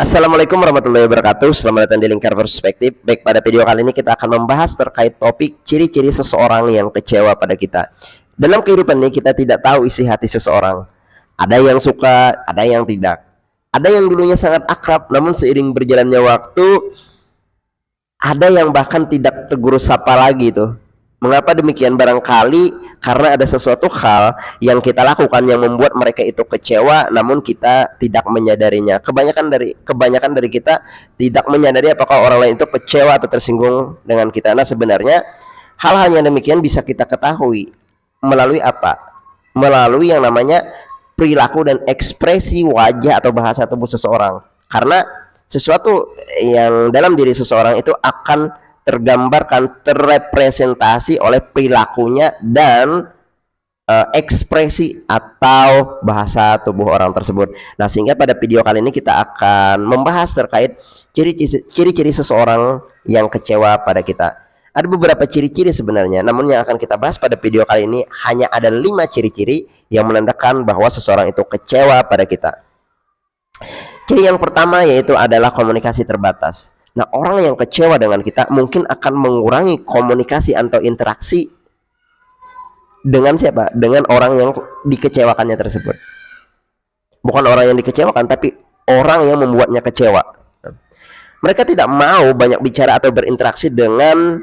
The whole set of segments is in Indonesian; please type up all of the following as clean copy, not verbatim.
Assalamualaikum warahmatullahi wabarakatuh. Selamat datang di Lingkar Perspektif. Baik, pada video kali ini kita akan membahas terkait topik ciri-ciri seseorang yang kecewa pada kita. Dalam kehidupan ini kita tidak tahu isi hati seseorang. Ada yang suka, ada yang tidak. Ada yang dulunya sangat akrab, namun seiring berjalannya waktu, ada yang bahkan tidak tegur sapa lagi tuh. Mengapa demikian? Barangkali karena ada sesuatu hal yang kita lakukan yang membuat mereka itu kecewa, namun kita tidak menyadarinya. Kebanyakan dari kita tidak menyadari apakah orang lain itu kecewa atau tersinggung dengan kita. Nah, sebenarnya hal-hal yang demikian bisa kita ketahui melalui apa? Melalui yang namanya perilaku dan ekspresi wajah atau bahasa tubuh seseorang. Karena sesuatu yang dalam diri seseorang itu akan tergambarkan, terrepresentasi oleh perilakunya dan ekspresi atau bahasa tubuh orang tersebut. Nah, sehingga pada video kali ini kita akan membahas terkait ciri-ciri seseorang yang kecewa pada kita. Ada beberapa ciri-ciri sebenarnya, namun yang akan kita bahas pada video kali ini hanya ada 5 ciri-ciri yang menandakan bahwa seseorang itu kecewa pada kita. Ciri yang pertama yaitu adalah komunikasi terbatas. Nah, orang yang kecewa dengan kita mungkin akan mengurangi komunikasi atau interaksi dengan siapa? Dengan orang yang dikecewakannya tersebut. Bukan orang yang dikecewakan, tapi orang yang membuatnya kecewa. Mereka tidak mau banyak bicara atau berinteraksi dengan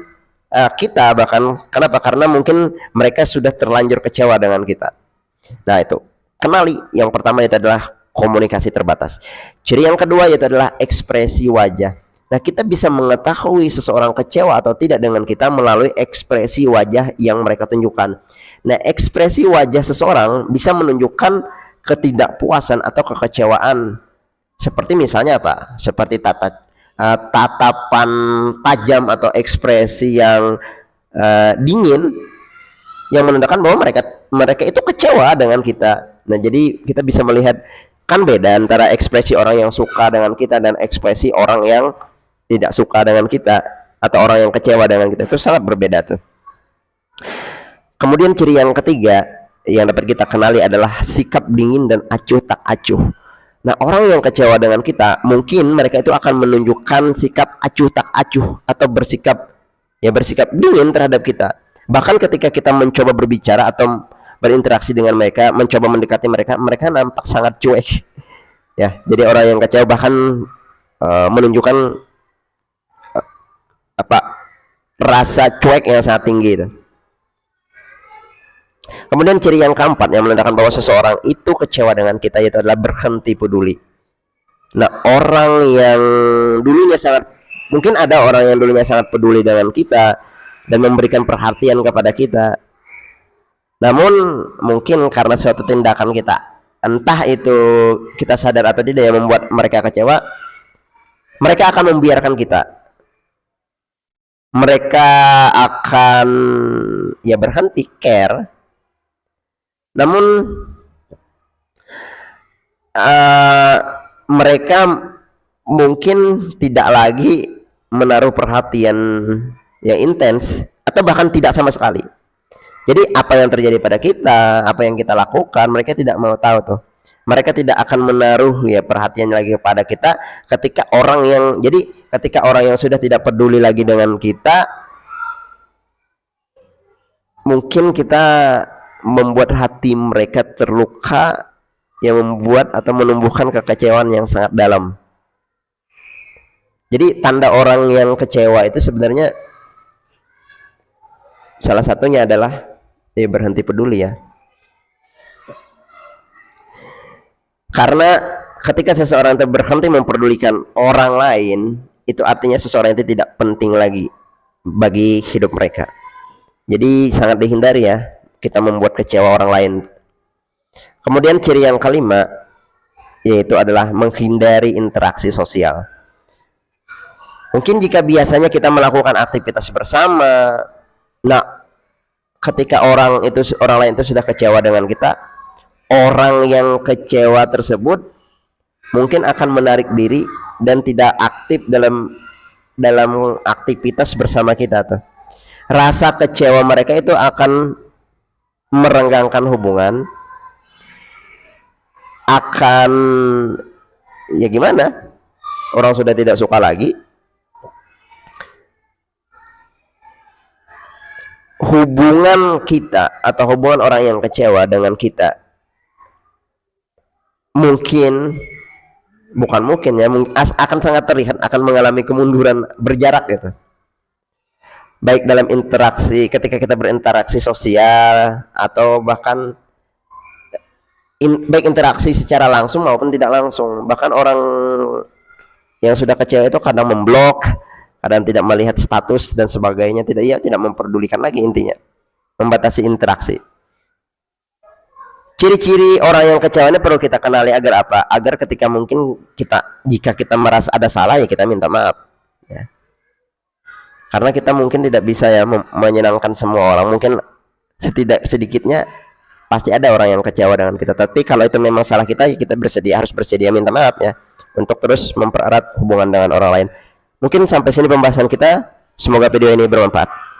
kita, bahkan kenapa? Karena mungkin mereka sudah terlanjur kecewa dengan kita. Nah, itu. Kenali yang pertama itu adalah komunikasi terbatas. Ciri yang kedua yaitu adalah ekspresi wajah. Nah, kita bisa mengetahui seseorang kecewa atau tidak dengan kita melalui ekspresi wajah yang mereka tunjukkan. Nah, ekspresi wajah seseorang bisa menunjukkan ketidakpuasan atau kekecewaan. Seperti misalnya apa? Seperti tatapan tajam atau ekspresi yang dingin yang menandakan bahwa mereka itu kecewa dengan kita. Nah, jadi kita bisa melihat kan beda antara ekspresi orang yang suka dengan kita dan ekspresi orang yang tidak suka dengan kita atau orang yang kecewa dengan kita. Itu sangat berbeda tuh. Kemudian ciri yang ketiga yang dapat kita kenali adalah sikap dingin dan acuh tak acuh. Nah, orang yang kecewa dengan kita mungkin mereka itu akan menunjukkan sikap acuh tak acuh atau bersikap dingin terhadap kita. Bahkan ketika kita mencoba berbicara atau berinteraksi dengan mereka, mencoba mendekati mereka nampak sangat cuek. Ya, jadi orang yang kecewa bahkan menunjukkan rasa cuek yang sangat tinggi itu. Kemudian ciri yang keempat yang menandakan bahwa seseorang itu kecewa dengan kita yaitu adalah berhenti peduli. Nah, mungkin ada orang yang dulunya sangat peduli dengan kita dan memberikan perhatian kepada kita. Namun mungkin karena suatu tindakan kita, entah itu kita sadar atau tidak, yang membuat mereka kecewa, mereka akan membiarkan kita. Mereka akan berhenti care. Namun mereka mungkin tidak lagi menaruh perhatian yang intens atau bahkan tidak sama sekali. Jadi apa yang terjadi pada kita, apa yang kita lakukan, mereka tidak mau tahu tuh. Mereka tidak akan menaruh perhatian lagi kepada kita ketika orang yang sudah tidak peduli lagi dengan kita, mungkin kita membuat hati mereka terluka yang membuat atau menumbuhkan kekecewaan yang sangat dalam. Jadi tanda orang yang kecewa itu sebenarnya salah satunya adalah berhenti peduli ya. Karena ketika seseorang itu berhenti memperdulikan orang lain, itu artinya seseorang itu tidak penting lagi bagi hidup mereka. Jadi sangat dihindari ya kita membuat kecewa orang lain. Kemudian ciri yang kelima yaitu adalah menghindari interaksi sosial. Mungkin jika biasanya kita melakukan aktivitas bersama, nah ketika orang lain itu sudah kecewa dengan kita, orang yang kecewa tersebut mungkin akan menarik diri dan tidak aktif dalam aktivitas bersama kita tuh. Rasa kecewa mereka itu akan merenggangkan hubungan, akan gimana? orang sudah tidak suka lagi, hubungan kita atau hubungan orang yang kecewa dengan kita akan sangat terlihat, akan mengalami kemunduran berjarak gitu. Baik dalam interaksi, ketika kita berinteraksi sosial, atau bahkan baik interaksi secara langsung maupun tidak langsung. Bahkan orang yang sudah kecewa itu kadang memblok, kadang tidak melihat status dan sebagainya, tidak memperdulikan lagi, intinya membatasi interaksi. Ciri-ciri orang yang kecewa ini perlu kita kenali agar apa? Agar ketika mungkin jika kita merasa ada salah, ya kita minta maaf ya. Karena kita mungkin tidak bisa ya menyenangkan semua orang. Mungkin sedikitnya pasti ada orang yang kecewa dengan kita. Tapi kalau itu memang salah kita, ya kita harus bersedia minta maaf ya, untuk terus mempererat hubungan dengan orang lain. Mungkin sampai sini pembahasan kita. Semoga video ini bermanfaat.